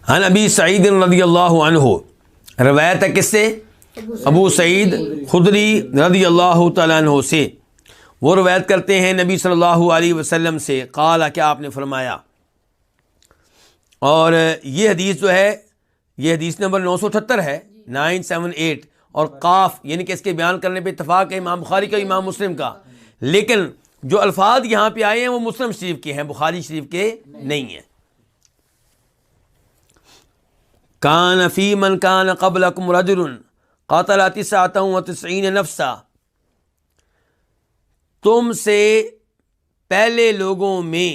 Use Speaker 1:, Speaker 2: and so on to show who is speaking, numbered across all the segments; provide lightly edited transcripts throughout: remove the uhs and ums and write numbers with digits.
Speaker 1: عن ابی سعید رضی اللہ عنہ، روایت ہے کس سے؟ ابو سعید خدری رضی اللہ تعالیٰ عنہ سے. وہ روایت کرتے ہیں نبی صلی اللہ علیہ وسلم سے، قال، کیا آپ نے فرمایا. اور یہ حدیث جو ہے یہ حدیث نمبر 978 ہے، 978. اور قاف یعنی کہ اس کے بیان کرنے پہ اتفاق ہے امام بخاری کا امام مسلم کا، لیکن جو الفاظ یہاں پہ آئے ہیں وہ مسلم شریف کے ہیں، بخاری شریف کے نہیں ہیں. کان فی من کان قبلکم رجل قاتل 99 نفسا، تم سے پہلے لوگوں میں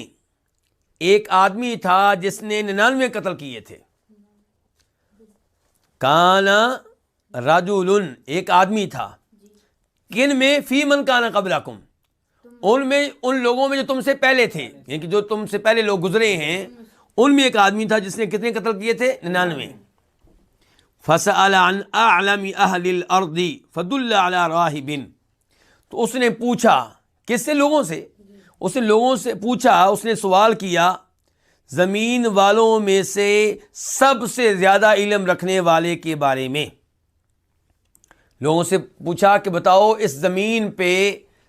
Speaker 1: ایک آدمی تھا جس نے 99 قتل کیے تھے. کان رجل، ایک آدمی تھا. کن میں؟ فی من کان قبلکم، ان میں، ان لوگوں میں جو تم سے پہلے تھے، یعنی کہ جو تم سے پہلے لوگ گزرے ہیں ان میں ایک آدمی تھا جس نے کتنے قتل کیے تھے؟ 99. فسأل عن اعلم اہل الارض فدل علی راہب، تو اس نے پوچھا کس سے؟ لوگوں سے. اس نے لوگوں سے پوچھا، اس نے سوال کیا زمین والوں میں سے سب سے زیادہ علم رکھنے والے کے بارے میں. لوگوں سے پوچھا کہ بتاؤ اس زمین پہ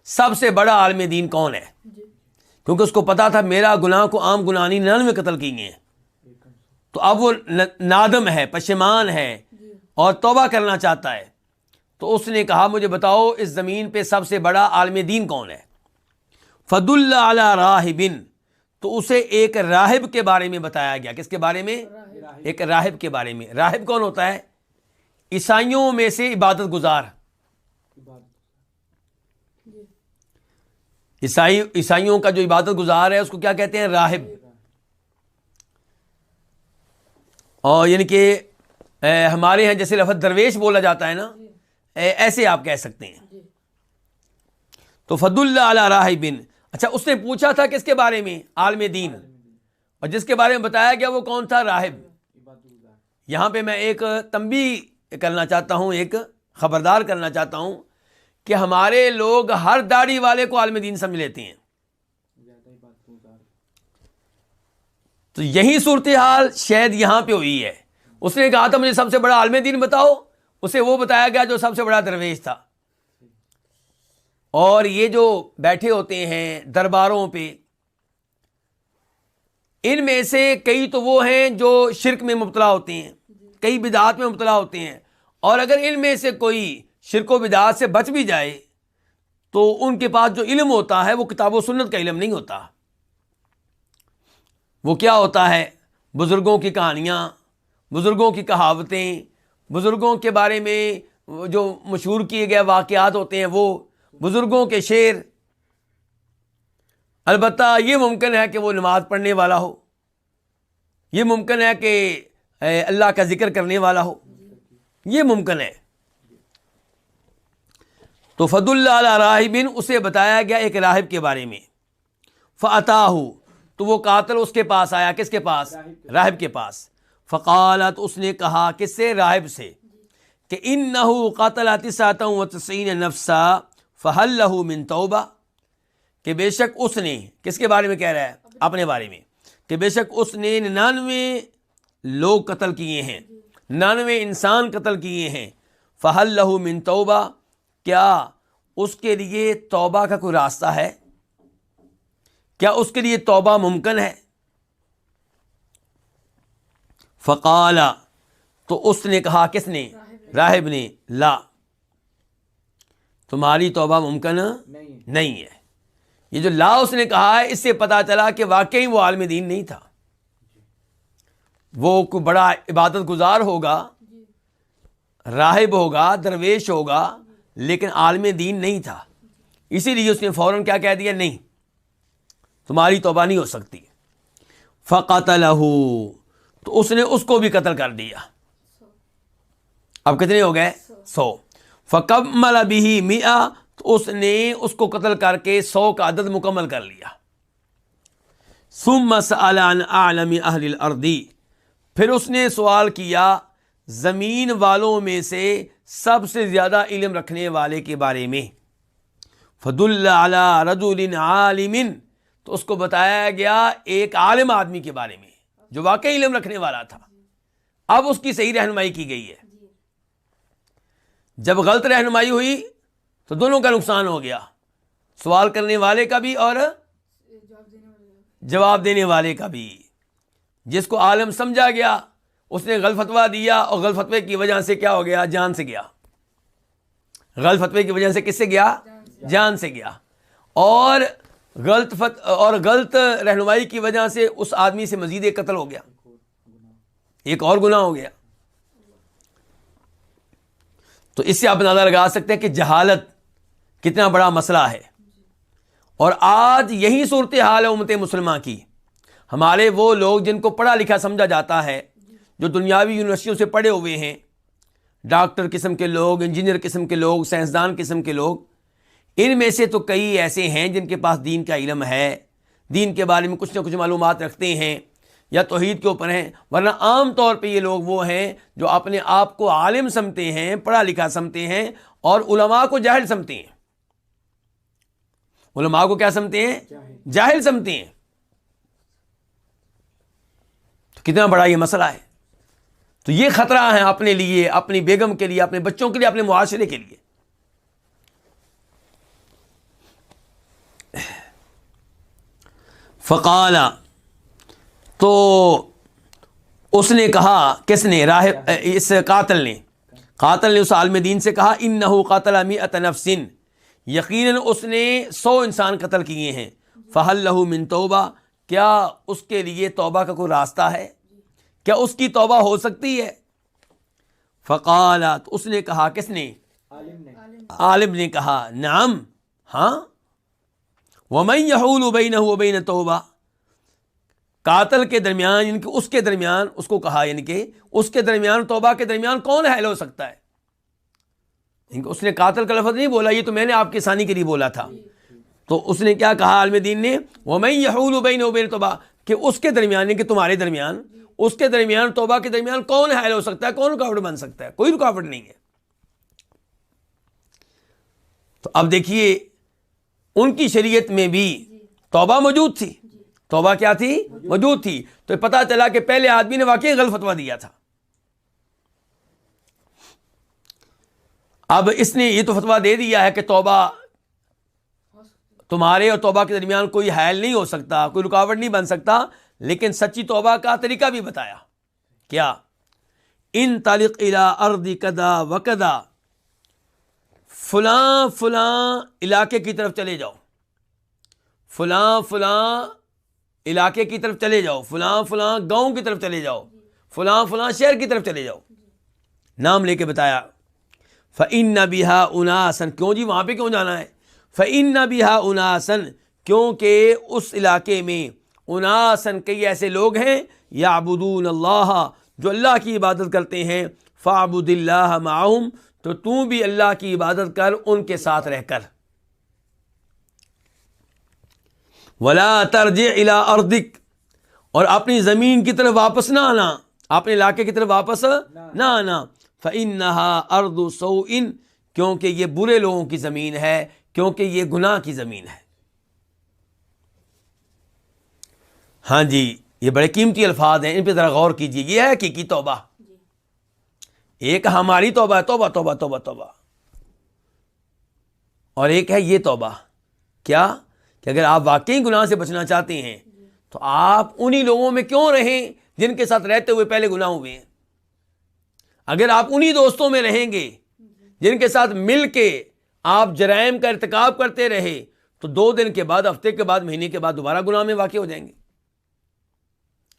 Speaker 1: سب سے بڑا عالم دین کون ہے، کیونکہ اس کو پتا تھا میرا گناہ کو عام گناہ نہیں 99 قتل کیے ہیں. تو اب وہ نادم ہے، پشیمان ہے اور توبہ کرنا چاہتا ہے. تو اس نے کہا مجھے بتاؤ اس زمین پہ سب سے بڑا عالم دین کون ہے. فدل علی راہب، تو اسے ایک راہب کے بارے میں بتایا گیا. کس کے بارے میں؟ ایک راہب کے بارے میں. راہب کون ہوتا ہے؟ عیسائیوں میں سے عبادت گزار. عیسائیوں کا جو عبادت گزار ہے اس کو کیا کہتے ہیں؟ راہب. اور یعنی کہ ہمارے یہاں جیسے لفظ درویش بولا جاتا ہے نا، ایسے آپ کہہ سکتے ہیں. تو فدل علی راہب. اچھا، اس نے پوچھا تھا کس کے بارے میں؟ عالم دین. اور جس کے بارے میں بتایا گیا وہ کون تھا؟ راہب. یہاں پہ میں ایک تنبیہ کرنا چاہتا ہوں، ایک خبردار کرنا چاہتا ہوں کہ ہمارے لوگ ہر داڑھی والے کو عالم دین سمجھ لیتے ہیں. تو یہی صورتحال شاید یہاں پہ ہوئی ہے. اس نے کہا تھا مجھے سب سے بڑا عالم دین بتاؤ، اسے وہ بتایا گیا جو سب سے بڑا درویش تھا. اور یہ جو بیٹھے ہوتے ہیں درباروں پہ، ان میں سے کئی تو وہ ہیں جو شرک میں مبتلا ہوتے ہیں، کئی بدعات میں مبتلا ہوتے ہیں. اور اگر ان میں سے کوئی شرک و بدعات سے بچ بھی جائے تو ان کے پاس جو علم ہوتا ہے وہ کتاب و سنت کا علم نہیں ہوتا. وہ کیا ہوتا ہے؟ بزرگوں کی کہانیاں، بزرگوں کی کہاوتیں، بزرگوں کے بارے میں جو مشہور کیے گئے واقعات ہوتے ہیں، وہ بزرگوں کے شعر. البتہ یہ ممکن ہے کہ وہ نماز پڑھنے والا ہو، یہ ممکن ہے کہ اللہ کا ذکر کرنے والا ہو، یہ ممکن ہے. تو فدل علی راہب، اسے بتایا گیا ایک راہب کے بارے میں. فاتاہ، تو وہ قاتل اس کے پاس آیا. کس کے پاس؟ راہب کے پاس. فقالت، اس نے کہا کس سے؟ راہب سے، کہ انہ قتل 99 نفسا فہل لہ من توبہ، کہ بے شک اس نے، کس کے بارے میں کہہ رہا ہے؟ اپنے بارے میں، کہ بے شک اس نے 99 لوگ قتل کیے ہیں، 99 انسان قتل کیے ہیں. فہل لہ من توبہ، کیا اس کے لیے توبہ کا کوئی راستہ ہے؟ کیا اس کے لیے توبہ ممکن ہے؟ فقال، تو اس نے کہا، کس نے؟ راہب نے، لا، تمہاری توبہ ممکن نہیں ہے. یہ جو لا اس نے کہا ہے، اس سے پتا چلا کہ واقعی وہ عالم دین نہیں تھا. وہ کوئی بڑا عبادت گزار ہوگا، راہب ہوگا، درویش ہوگا، لیکن عالم دین نہیں تھا. اسی لیے اس نے فوراً کیا کہہ دیا؟ نہیں، تمہاری توبہ نہیں ہو سکتی. فقتلہ، تو اس نے اس کو بھی قتل کر دیا. اب کتنے ہو گئے؟ 100. فکمل بہ 100، تو اس نے اس کو قتل کر کے 100 کا عدد مکمل کر لیا. ثم سأل عن اعلم اہل الارض، پھر اس نے سوال کیا زمین والوں میں سے سب سے زیادہ علم رکھنے والے کے بارے میں. فدل علی رجل عالم، تو اس کو بتایا گیا ایک عالم آدمی کے بارے میں جو واقعی علم رکھنے والا تھا. اب اس کی صحیح رہنمائی کی گئی ہے. جب غلط رہنمائی ہوئی تو دونوں کا نقصان ہو گیا, سوال کرنے والے کا بھی اور جواب دینے والے کا بھی. جس کو عالم سمجھا گیا اس نے غلط فتویٰ دیا, اور غلط فتوے کی وجہ سے کیا ہو گیا؟ جان سے گیا. غلط فتوے کی وجہ سے کس سے گیا؟ جان سے گیا. اور غلط رہنمائی کی وجہ سے اس آدمی سے مزید ایک قتل ہو گیا, ایک اور گناہ ہو گیا. تو اس سے آپ اندازہ لگا سکتے ہیں کہ جہالت کتنا بڑا مسئلہ ہے. اور آج یہی صورتحال ہے امت مسلمہ کی. ہمارے وہ لوگ جن کو پڑھا لکھا سمجھا جاتا ہے, جو دنیاوی یونیورسٹیوں سے پڑھے ہوئے ہیں, ڈاکٹر قسم کے لوگ, انجینئر قسم کے لوگ, سائنسدان قسم کے لوگ, ان میں سے تو کئی ایسے ہیں جن کے پاس دین کا علم ہے, دین کے بارے میں کچھ نہ کچھ معلومات رکھتے ہیں یا توحید کے اوپر ہیں. ورنہ عام طور پہ یہ لوگ وہ ہیں جو اپنے آپ کو عالم سمجھتے ہیں, پڑھا لکھا سمجھتے ہیں, اور علماء کو جاہل سمجھتے ہیں. علماء کو کیا سمجھتے ہیں؟ جاہل سمجھتے ہیں. تو کتنا بڑا یہ مسئلہ ہے. تو یہ خطرہ ہے اپنے لیے, اپنی بیگم کے لیے, اپنے بچوں کے لیے, اپنے معاشرے کے لیے. فقال, تو اس نے کہا, کس نے؟ اس قاتل نے اس عالم دین سے کہا, انہو قاتل 100 نفس, یقیناً اس نے 100 انسان قتل کیے ہیں. فہل لہ من توبہ, کیا اس کے لیے توبہ کا کوئی راستہ ہے؟ کیا اس کی توبہ ہو سکتی ہے؟ فقال, تو اس نے کہا, کس نے؟ عالم نے کہا, نعم, ہاں. ومن یحول بینہ وبین توبہ, قاتل کے درمیان, یعنی کہ اس کے درمیان, اس کو کہا یعنی کہ اس کے درمیان, توبہ کے درمیان کون حائل ہو سکتا ہے؟ یعنی کہ اس نے قاتل کا لفظ نہیں بولا, یہ تو میں نے آپ کی آسانی کے لیے بولا تھا. تو اس نے کیا کہا عالم دین نے؟ ومن یحول بینہ وبین توبہ, کہ اس کے درمیان, یعنی کہ تمہارے درمیان, اس کے درمیان, توبہ کے درمیان کون حائل ہو سکتا ہے, کون رکاوٹ بن سکتا ہے؟ کوئی رکاوٹ نہیں ہے. تو اب دیکھیے, ان کی شریعت میں بھی توبہ موجود تھی. توبہ کیا تھی؟ موجود تھی. تو پتہ چلا کہ پہلے آدمی نے واقعی غلط فتویٰ دیا تھا. اب اس نے یہ تو فتویٰ دے دیا ہے کہ توبہ, تمہارے اور توبہ کے درمیان کوئی حائل نہیں ہو سکتا, کوئی رکاوٹ نہیں بن سکتا. لیکن سچی توبہ کا طریقہ بھی بتایا. کیا؟ ان طلق الی ارض کذا وکذا, فلاں فلاں علاقے کی طرف چلے جاؤ, فلاں فلاں علاقے کی طرف چلے جاؤ, فلاں فلاں گاؤں کی طرف چلے جاؤ, فلاں فلاں شہر کی طرف چلے جاؤ. نام لے کے بتایا. فإن بها أناسا, کیوں جی وہاں پہ کیوں جانا ہے؟ فإن بها أناسا, کیونکہ اس علاقے میں اناسا, کئی ایسے لوگ ہیں, یعبدون اللہ, جو اللہ کی عبادت کرتے ہیں. فاعبد اللہ معہم, تو بھی اللہ کی عبادت کر ان کے ساتھ رہ کر. ولا ترجع الی ارضک, اور اپنی زمین کی طرف واپس نہ آنا, اپنے علاقے کی طرف واپس نہ آنا. فإنہا ارض سوء, کیونکہ یہ برے لوگوں کی زمین ہے, کیونکہ یہ گناہ کی زمین ہے. ہاں جی, یہ بڑے قیمتی الفاظ ہیں, ان پہ ذرا غور کیجیے. یہ ہے حقیقی توبہ. ایک ہماری توبہ ہے, توبہ توبہ توبہ توبہ, اور ایک ہے یہ توبہ. کیا؟ کہ اگر آپ واقعی گناہ سے بچنا چاہتے ہیں تو آپ انہی لوگوں میں کیوں رہیں جن کے ساتھ رہتے ہوئے پہلے گناہ ہوئے ہیں. اگر آپ انہی دوستوں میں رہیں گے جن کے ساتھ مل کے آپ جرائم کا ارتکاب کرتے رہے, تو 2 دن کے بعد, ہفتے کے بعد, مہینے کے بعد دوبارہ گناہ میں واقع ہو جائیں گے.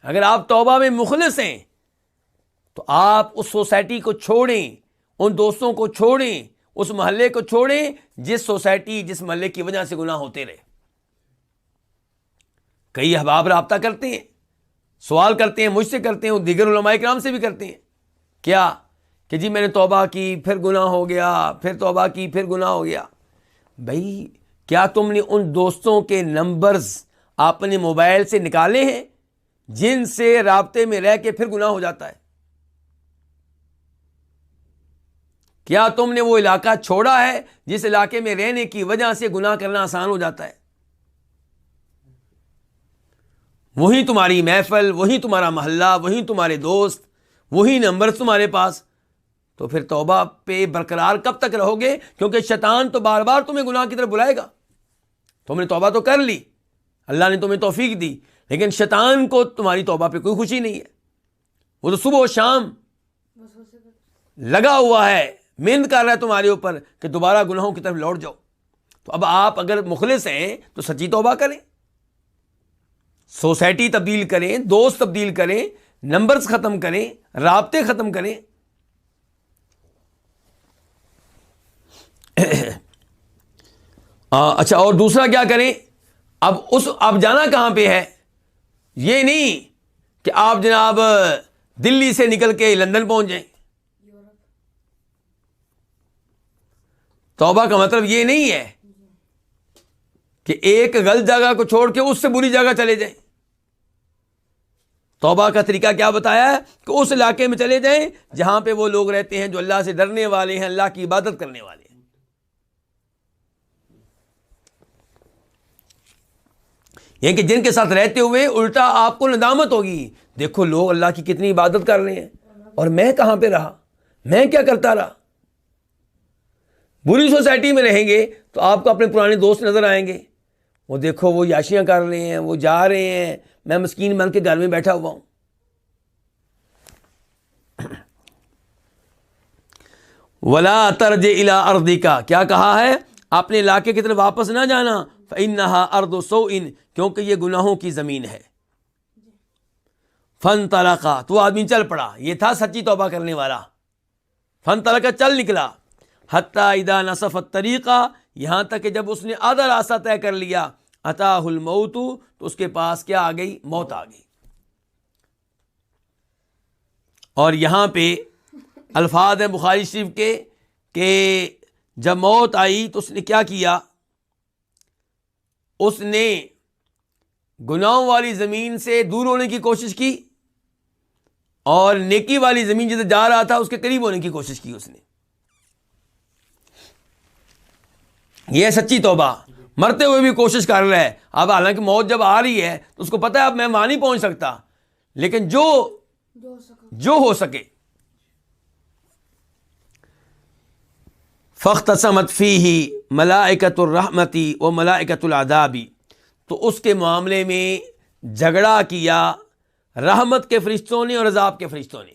Speaker 1: اگر آپ توبہ میں مخلص ہیں تو آپ اس سوسائٹی کو چھوڑیں, ان دوستوں کو چھوڑیں, اس محلے کو چھوڑیں جس سوسائٹی, جس محلے کی وجہ سے گناہ ہوتے رہے. کئی احباب رابطہ کرتے ہیں, سوال کرتے ہیں, مجھ سے کرتے ہیں, دیگر علماء کرام سے بھی کرتے ہیں. کیا؟ کہ جی میں نے توبہ کی, پھر گناہ ہو گیا, پھر توبہ کی, پھر گناہ ہو گیا. بھائی کیا تم نے ان دوستوں کے نمبرز اپنے موبائل سے نکالے ہیں جن سے رابطے میں رہ کے پھر گناہ ہو جاتا ہے؟ کیا تم نے وہ علاقہ چھوڑا ہے جس علاقے میں رہنے کی وجہ سے گناہ کرنا آسان ہو جاتا ہے؟ وہی تمہاری محفل, وہی تمہارا محلہ, وہی تمہارے دوست, وہی نمبر تمہارے پاس. تو پھر توبہ پہ برقرار کب تک رہو گے؟ کیونکہ شیطان تو بار بار تمہیں گناہ کی طرف بلائے گا. تم نے توبہ تو کر لی, اللہ نے تمہیں توفیق دی, لیکن شیطان کو تمہاری توبہ پہ کوئی خوشی نہیں ہے. وہ تو صبح و شام لگا ہوا ہے, محنت کر رہا ہے تمہارے اوپر کہ دوبارہ گناہوں کی طرف لوٹ جاؤ. تو اب آپ اگر مخلص ہیں تو سچی توبہ کریں, سوسائٹی تبدیل کریں, دوست تبدیل کریں, نمبرز ختم کریں, رابطے ختم کریں. اچھا, اور دوسرا کیا کریں؟ اب جانا کہاں پہ ہے؟ یہ نہیں کہ آپ جناب دلی سے نکل کے لندن پہنچ جائیں. توبہ کا مطلب یہ نہیں ہے کہ ایک غلط جگہ کو چھوڑ کے اس سے بری جگہ چلے جائیں. توبہ کا طریقہ کیا بتایا ہے؟ کہ اس علاقے میں چلے جائیں جہاں پہ وہ لوگ رہتے ہیں جو اللہ سے ڈرنے والے ہیں, اللہ کی عبادت کرنے والے ہیں. یعنی کہ جن کے ساتھ رہتے ہوئے الٹا آپ کو ندامت ہوگی, دیکھو لوگ اللہ کی کتنی عبادت کر رہے ہیں اور میں کہاں پہ رہا, میں کیا کرتا رہا. بری سوسائٹی میں رہیں گے تو آپ کو اپنے پرانے دوست نظر آئیں گے, وہ دیکھو وہ یاشیاں کر رہے ہیں, وہ جا رہے ہیں, میں مسکین بن کے گھر میں بیٹھا ہوا ہوں. ولا ترجع الی ارضک, کیا کہا ہے؟ اپنے علاقے کی طرف واپس نہ جانا. فإنها ارض سوء, کیونکہ یہ گناہوں کی زمین ہے. فانطلقا, تو آدمی چل پڑا, یہ تھا سچی توبہ کرنے والا. فانطلقا, چل نکلا. حتی اذا نصف الطریق, یہاں تک کہ جب اس نے آدھا راستہ طے کر لیا. اتاہ الموت, تو اس کے پاس کیا آ گئی؟ موت آ گئی. اور یہاں پہ الفاظ ہیں بخاری شریف کے کہ جب موت آئی تو اس نے کیا کیا؟ اس نے گناہوں والی زمین سے دور ہونے کی کوشش کی اور نیکی والی زمین جدھر جا رہا تھا اس کے قریب ہونے کی کوشش کی اس نے. یہ سچی توبہ. مرتے ہوئے بھی کوشش کر رہا ہے. اب حالانکہ موت جب آ رہی ہے تو اس کو پتہ ہے اب میں وہاں نہیں پہنچ سکتا, لیکن جو ہو سکے. فاختصمت فیہ ملائکۃ الرحمۃ و ملائکۃ العذاب, تو اس کے معاملے میں جھگڑا کیا رحمت کے فرشتوں نے اور عذاب کے فرشتوں نے.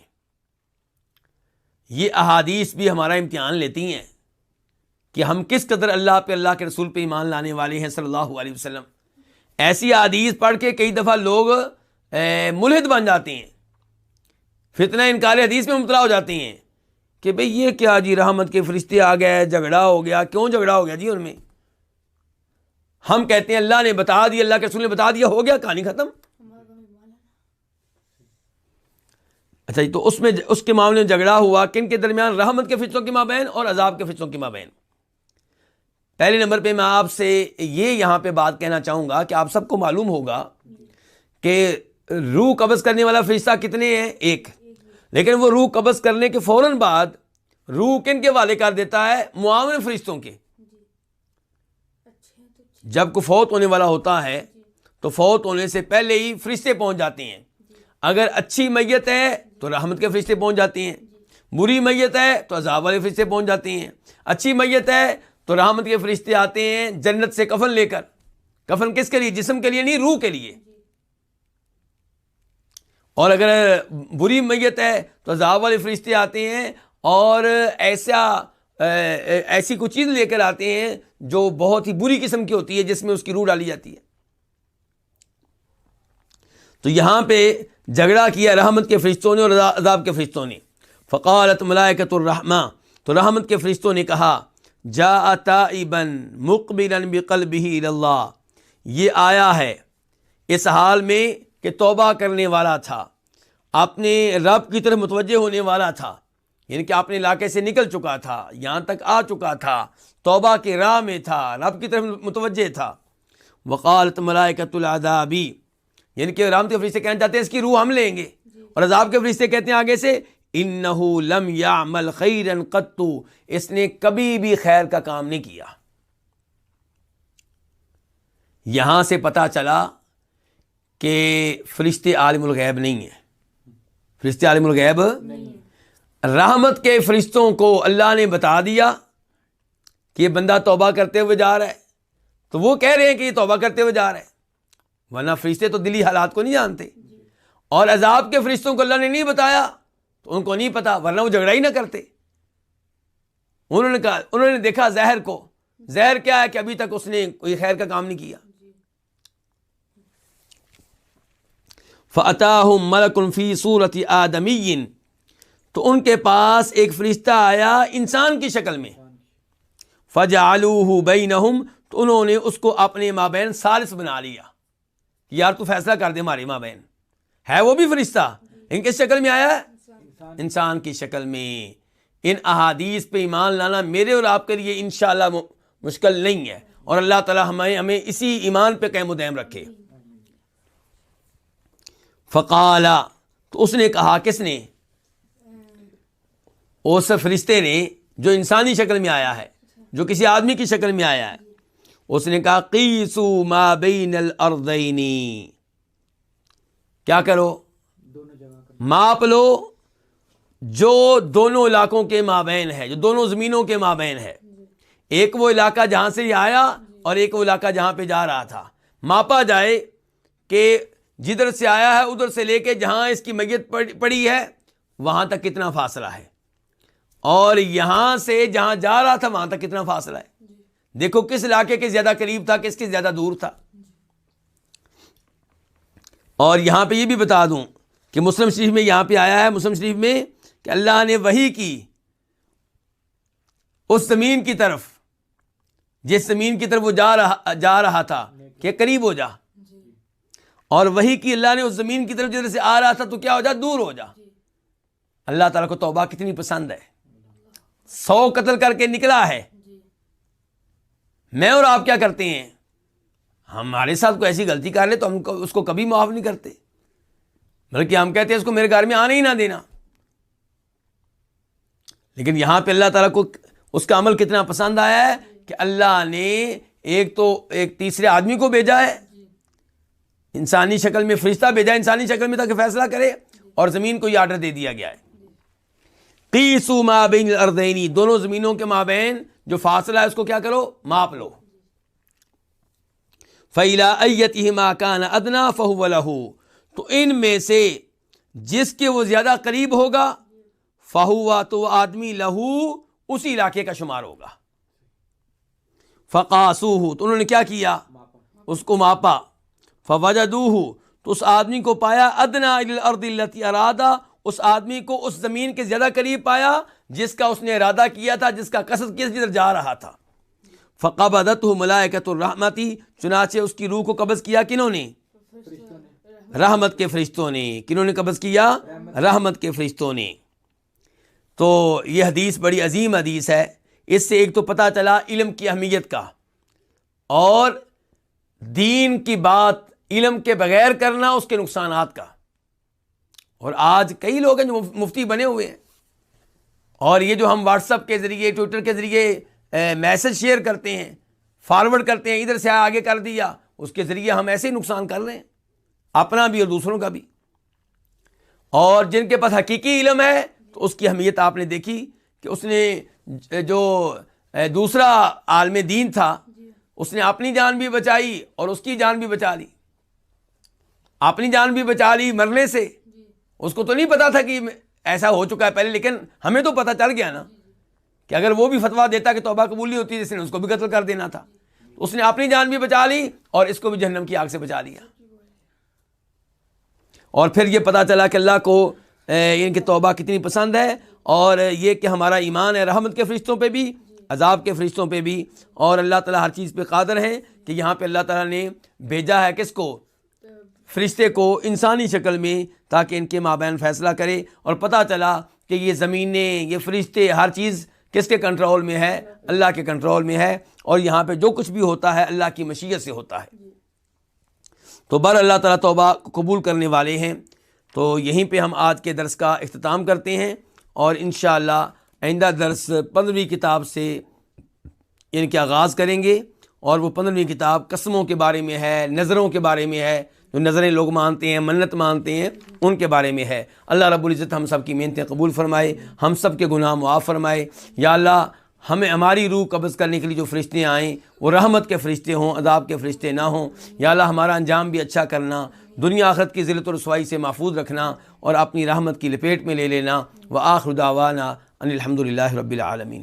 Speaker 1: یہ احادیث بھی ہمارا امتحان لیتی ہیں کہ ہم کس قدر اللہ پہ, اللہ کے رسول پہ ایمان لانے والے ہیں صلی اللہ علیہ وسلم. ایسی حدیث پڑھ کے کئی دفعہ لوگ ملحد بن جاتے ہیں, فتنہ انکار حدیث میں مبتلا ہو جاتے ہیں کہ بھئی یہ کیا جی, رحمت کے فرشتے آ گئے, جھگڑا ہو گیا. کیوں جھگڑا ہو گیا جی ان میں؟ ہم کہتے ہیں اللہ نے بتا دیا, اللہ کے رسول نے بتا دیا, ہو گیا, کہانی ختم. اچھا جی, تو اس کے معاملے میں جھگڑا ہوا کن کے درمیان؟ رحمت کے فرشتوں کے مابین اور عذاب کے فرشتوں کے مابین. پہلے نمبر پہ میں آپ سے یہ یہاں پہ بات کہنا چاہوں گا کہ آپ سب کو معلوم ہوگا کہ روح قبض کرنے والا فرشتہ کتنے ہیں؟ ایک. لیکن وہ روح قبض کرنے کے فوراً بعد روح کن کے حوالے کر دیتا ہے؟ معاون فرشتوں کے. جب کوئی فوت ہونے والا ہوتا ہے تو فوت ہونے سے پہلے ہی فرشتے پہنچ جاتے ہیں. اگر اچھی میت ہے تو رحمت کے فرشتے پہنچ جاتے ہیں, بری میت ہے تو عذاب والے فرشتے پہنچ جاتے ہیں. اچھی میت ہے تو رحمت کے فرشتے آتے ہیں جنت سے کفن لے کر. کفن کس کے لیے؟ جسم کے لیے نہیں, روح کے لیے. اور اگر بری میت ہے تو عذاب والے فرشتے آتے ہیں اور ایسی کوئی چیز لے کر آتے ہیں جو بہت ہی بری قسم کی ہوتی ہے, جس میں اس کی روح ڈالی جاتی ہے. تو یہاں پہ جھگڑا کیا رحمت کے فرشتوں نے اور عذاب کے فرشتوں نے. فقالت ملائکۃ الرحمہ, تو رحمت کے فرشتوں نے کہا جاء تائبا مقبلا بقلبہ الی اللہ, یہ آیا ہے اس حال میں کہ توبہ کرنے والا تھا, اپنے رب کی طرف متوجہ ہونے والا تھا, یعنی کہ اپنے علاقے سے نکل چکا تھا, یہاں تک آ چکا تھا, توبہ کے راہ میں تھا, رب کی طرف متوجہ تھا. وقالت ملائکۃ العذاب, یعنی کہ رحمت کے فرشتے کہنا چاہتے ہیں اس کی روح ہم لیں گے, اور عذاب کے فرشتے کہتے ہیں آگے سے انہ لم یعمل خیرا قط, اس نے کبھی بھی خیر کا کام نہیں کیا. یہاں سے پتہ چلا کہ فرشتے عالم الغیب نہیں ہیں, فرشتے عالم الغیب رحمت کے فرشتوں کو اللہ نے بتا دیا کہ یہ بندہ توبہ کرتے ہوئے جا رہا ہے، تو وہ کہہ رہے ہیں کہ یہ توبہ کرتے ہوئے جا رہا ہے، ورنہ فرشتے تو دلی حالات کو نہیں جانتے. اور عذاب کے فرشتوں کو اللہ نے نہیں بتایا تو ان کو نہیں پتا، ورنہ وہ جھگڑا ہی نہ کرتے. انہوں نے دیکھا زہر کو، زہر کیا ہے کہ ابھی تک اس نے کوئی خیر کا کام نہیں کیا. فَأَتَاهُمْ مَلَكٌ فِي صُورَةِ آدَمِيٍّ، تو ان کے پاس ایک فرشتہ آیا انسان کی شکل میں. فَجَعَلُوهُ بَيْنَهُمْ، تو انہوں نے اس کو اپنے مابین ثالث بنا لیا کہ یار تو فیصلہ کر دے ہمارے مابین. ہے وہ بھی فرشتہ، ان کس شکل میں آیا ہے؟ انسان کی شکل میں. ان احادیث پہ ایمان لانا میرے اور آپ کے لیے انشاءاللہ مشکل نہیں ہے، اور اللہ تعالی ہمیں اسی ایمان پہ قائم و دائم رکھے. فقالا، تو اس نے کہا، کس نے؟ اس فرشتے نے جو انسانی شکل میں آیا ہے، جو کسی آدمی کی شکل میں آیا ہے، اس نے کہا قیسو ما بین الارضین، کیا کرو؟ ماپ لو جو دونوں علاقوں کے مابین ہے، جو دونوں زمینوں کے مابین ہے. ایک وہ علاقہ جہاں سے یہ آیا اور ایک وہ علاقہ جہاں پہ جا رہا تھا. ماپا جائے کہ جدھر سے آیا ہے ادھر سے لے کے جہاں اس کی میت پڑی ہے وہاں تک کتنا فاصلہ ہے، اور یہاں سے جہاں جا رہا تھا وہاں تک کتنا فاصلہ ہے. دیکھو کس علاقے کے زیادہ قریب تھا، کس کے زیادہ دور تھا. اور یہاں پہ یہ بھی بتا دوں کہ مسلم شریف میں یہاں پہ آیا ہے، مسلم شریف میں، کہ اللہ نے وحی کی اس زمین کی طرف جس زمین کی طرف وہ جا رہا تھا کہ قریب ہو جا، اور وحی کی اللہ نے اس زمین کی طرف جدھر سے آ رہا تھا تو کیا ہو جا، دور ہو جا. اللہ تعالیٰ کو توبہ کتنی پسند ہے. 100 قتل کر کے نکلا ہے. میں اور آپ کیا کرتے ہیں؟ ہمارے ساتھ کوئی ایسی غلطی کر لے تو ہم اس کو کبھی معاف نہیں کرتے، بلکہ ہم کہتے ہیں اس کو میرے گھر میں آنے ہی نہ دینا. لیکن یہاں پہ اللہ تعالیٰ کو اس کا عمل کتنا پسند آیا ہے کہ اللہ نے ایک تیسرے آدمی کو بھیجا ہے، انسانی شکل میں فرشتہ بھیجا انسانی شکل میں تاکہ فیصلہ کرے، اور زمین کو یہ آرڈر دے دیا گیا ہے قیسو ما بین الارضین، دونوں زمینوں کے مابین جو فاصلہ ہے اس کو کیا کرو، ماپ لو. فَإِلَىٰ أَيَّتِهِمَا كَانَ أَدْنَىٰ فَهُوَ لَهُ، تو ان میں سے جس کے وہ زیادہ قریب ہوگا، فَهُوَ، تو آدمی لہو اسی علاقے کا شمار ہوگا. فَقَاسُوهُ، تو انہوں نے کیا کیا، اس کو ماپا. فَوَجَدُوهُ، تو اس آدمی کو پایا، أَدْنَىٰ إِلَى الْأَرْضِ الَّتِي أَرَادَ، اس آدمی کو اس زمین کے زیادہ قریب پایا جس کا اس نے ارادہ کیا تھا، جس کا قصد کس جدھر جا رہا تھا. فَقَبَضَتْهُ مَلَائِكَةُ الرَّحْمَةِ، چنانچہ اس کی روح کو قبض کیا کنہوں نے؟ رحمت کے فرشتوں نے. کنہوں نے قبض کیا؟ رحمت کے فرشتوں نے. تو یہ حدیث بڑی عظیم حدیث ہے. اس سے ایک تو پتہ چلا علم کی اہمیت کا، اور دین کی بات علم کے بغیر کرنا اس کے نقصانات کا. اور آج کئی لوگ ہیں جو مفتی بنے ہوئے ہیں، اور یہ جو ہم واٹس ایپ کے ذریعے، ٹویٹر کے ذریعے میسج شیئر کرتے ہیں، فارورڈ کرتے ہیں، ادھر سے آگے کر دیا، اس کے ذریعے ہم ایسے ہی نقصان کر رہے ہیں، اپنا بھی اور دوسروں کا بھی. اور جن کے پاس حقیقی علم ہے تو اس کی اہمیت آپ نے دیکھی کہ اس نے جو دوسرا عالم دین تھا اس نے اپنی جان بھی بچائی اور اس کی جان بھی بچا لی. اپنی جان بھی بچا لی مرنے سے. اس کو تو نہیں پتا تھا کہ ایسا ہو چکا ہے پہلے، لیکن ہمیں تو پتا چل گیا نا کہ اگر وہ بھی فتویٰ دیتا کہ توبہ قبول نہیں ہوتی، جس نے اس کو بھی قتل کر دینا تھا. اس نے اپنی جان بھی بچا لی اور اس کو بھی جہنم کی آگ سے بچا لیا. اور پھر یہ پتا چلا کہ اللہ کو ان کی توبہ کتنی پسند ہے، اور یہ کہ ہمارا ایمان ہے رحمت کے فرشتوں پہ بھی، عذاب کے فرشتوں پہ بھی. اور اللہ تعالیٰ ہر چیز پہ قادر ہے کہ یہاں پہ اللہ تعالیٰ نے بھیجا ہے کس کو؟ فرشتے کو انسانی شکل میں، تاکہ ان کے مابین فیصلہ کرے. اور پتہ چلا کہ یہ زمینیں، یہ فرشتے، ہر چیز کس کے کنٹرول میں ہے؟ اللہ کے کنٹرول میں ہے. اور یہاں پہ جو کچھ بھی ہوتا ہے اللہ کی مشیت سے ہوتا ہے. تو بر اللہ تعالیٰ توبہ قبول کرنے والے ہیں. تو یہیں پہ ہم آج کے درس کا اختتام کرتے ہیں، اور انشاءاللہ آئندہ درس 15ویں کتاب سے ان کے آغاز کریں گے. اور وہ 15ویں کتاب قسموں کے بارے میں ہے، نظروں کے بارے میں ہے، جو نظریں لوگ مانتے ہیں، منت مانتے ہیں، ان کے بارے میں ہے۔ اللہ رب العزت ہم سب کی محنتیں قبول فرمائے، ہم سب کے گناہ معاف فرمائے۔ یا اللہ ہمیں ہماری روح قبض کرنے کے لیے جو فرشتے آئیں وہ رحمت کے فرشتے ہوں، عذاب کے فرشتے نہ ہوں۔ یا اللہ ہمارا انجام بھی اچھا کرنا، دنیا آخرت کی ذلت و رسوائی سے محفوظ رکھنا اور اپنی رحمت کی لپیٹ میں لے لینا۔ وآخر دعوانا ان الحمد للہ رب العالمین۔